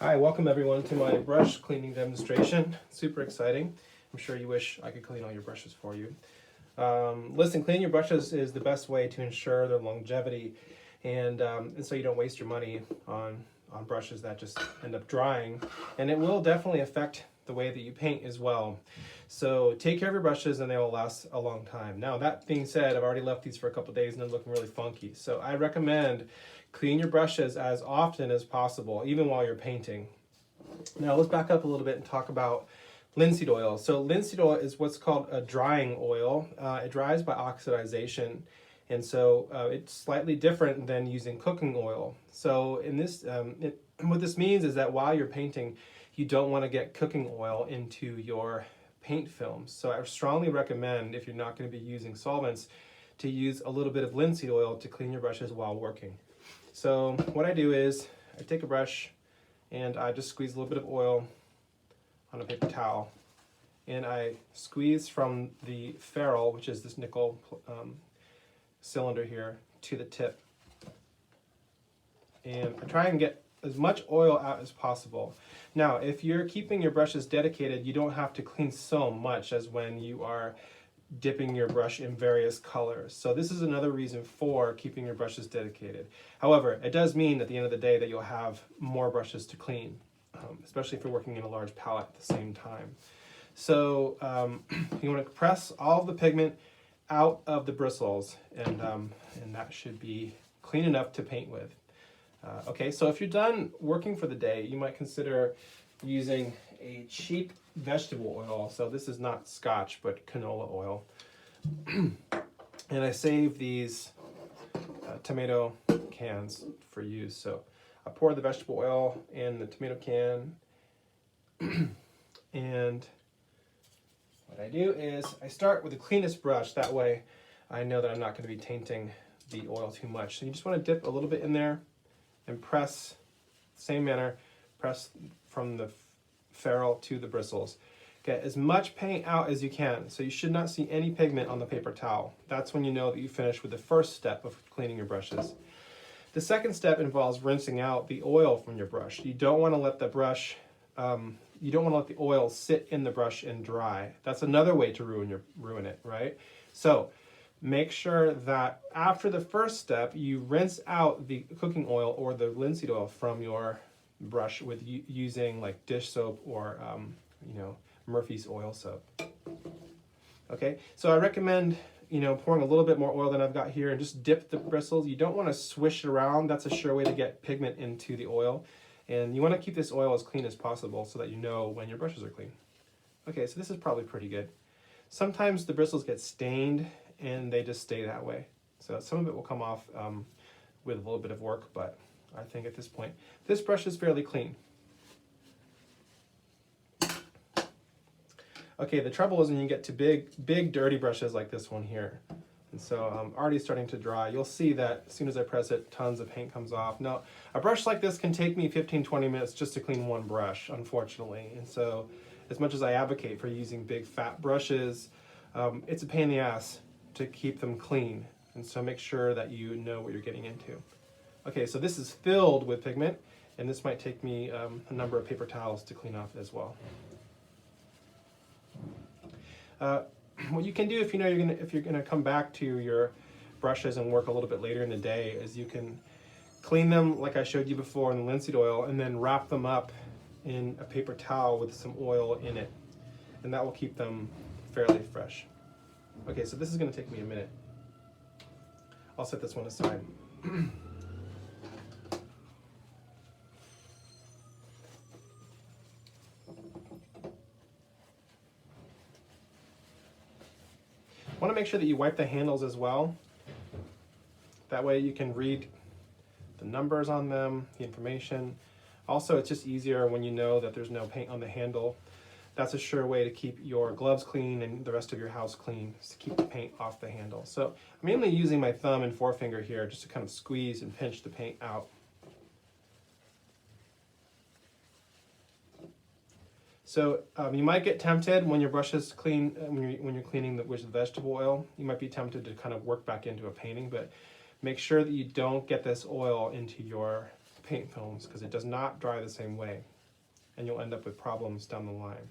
Hi, welcome everyone to my brush cleaning demonstration. Super exciting. I'm sure you wish I could clean all your brushes for you. Listen, cleaning your brushes is the best way to ensure their longevity and so you don't waste your money on brushes that just end up drying. And it will definitely affect the way that you paint as well. So take care of your brushes and they will last a long time. Now that being said, I've already left these for a couple days and they're looking really funky. So I recommend clean your brushes as often as possible, even while you're painting. Now let's back up a little bit and talk about linseed oil. So linseed oil is what's called a drying oil. It dries by oxidization, and so it's slightly different than using cooking oil. So in this, what this means is that while you're painting, you don't want to get cooking oil into your paint films. So I strongly recommend, if you're not going to be using solvents, to use a little bit of linseed oil to clean your brushes while working. So what I do is I take a brush and I just squeeze a little bit of oil on a paper towel, and I squeeze from the ferrule, which is this nickel cylinder here, to the tip. And I try and get as much oil out as possible. Now, if you're keeping your brushes dedicated, you don't have to clean so much as when you are dipping your brush in various colors. So this is another reason for keeping your brushes dedicated. However, it does mean at the end of the day that you'll have more brushes to clean, especially if you're working in a large palette at the same time. So you want to press all of the pigment out of the bristles, and that should be clean enough to paint with. Okay, so if you're done working for the day, you might consider using a cheap vegetable oil. So this is not Scotch, but canola oil. And I save these tomato cans for use. So I pour the vegetable oil in the tomato can. And what I do is I start with the cleanest brush. That way I know that I'm not going to be tainting the oil too much. So you just want to dip a little bit in there and press, same manner, press from the ferrule to the bristles. Get as much paint out as you can, so you should not see any pigment on the paper towel. That's when you know that you finished with the first step of cleaning your brushes. The second step involves rinsing out the oil from your brush. You don't want to let the brush, you don't want to let the oil sit in the brush and dry. That's another way to ruin it, right? So make sure that after the first step, you rinse out the cooking oil or the linseed oil from your brush with using like dish soap or Murphy's oil soap. Okay, so I recommend pouring a little bit more oil than I've got here and just dip the bristles. You don't want to swish it around. That's a sure way to get pigment into the oil, and you want to keep this oil as clean as possible so that you know when your brushes are clean. Okay, so this is probably pretty good. Sometimes the bristles get stained and they just stay that way, so some of it will come off with a little bit of work, but I think at this point this brush is fairly clean. Okay, the trouble is when you get to big dirty brushes like this one here. And so I'm already starting to dry. You'll see that as soon as I press it, tons of paint comes off. Now, a brush like this can take me 15-20 minutes just to clean one brush, unfortunately. And so as much as I advocate for using big fat brushes, it's a pain in the ass to keep them clean. And so make sure that you know what you're getting into. Okay, so this is filled with pigment, and this might take me a number of paper towels to clean off as well. What you can do if you're gonna come back to your brushes and work a little bit later in the day is you can clean them like I showed you before in the linseed oil, and then wrap them up in a paper towel with some oil in it, and that will keep them fairly fresh. Okay, so this is gonna take me a minute. I'll set this one aside. Want to make sure that you wipe the handles as well. That way you can read the numbers on them, the information. Also, it's just easier when you know that there's no paint on the handle. That's a sure way to keep your gloves clean and the rest of your house clean, is to keep the paint off the handle. So I'm mainly using my thumb and forefinger here just to kind of squeeze and pinch the paint out. So you might get tempted when your brush is clean, when you're cleaning with the vegetable oil, you might be tempted to kind of work back into a painting, but make sure that you don't get this oil into your paint films because it does not dry the same way, and you'll end up with problems down the line.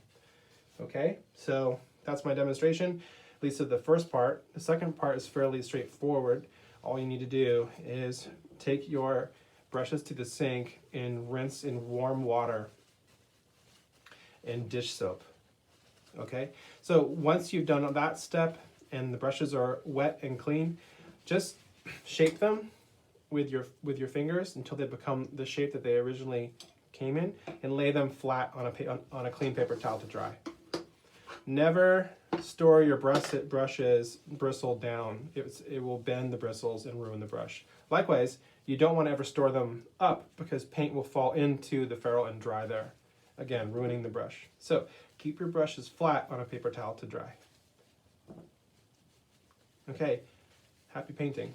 Okay, so that's my demonstration, at least of the first part. The second part is fairly straightforward. All you need to do is take your brushes to the sink and rinse in warm water and dish soap. Okay, so once you've done that step and the brushes are wet and clean, just shape them with your fingers until they become the shape that they originally came in, and lay them flat on a clean paper towel to dry. Never store your brushes bristled down. It will bend the bristles and ruin the brush. Likewise, you don't want to ever store them up because paint will fall into the ferrule and dry there, again ruining the brush. So keep your brushes flat on a paper towel to dry. Okay, happy painting.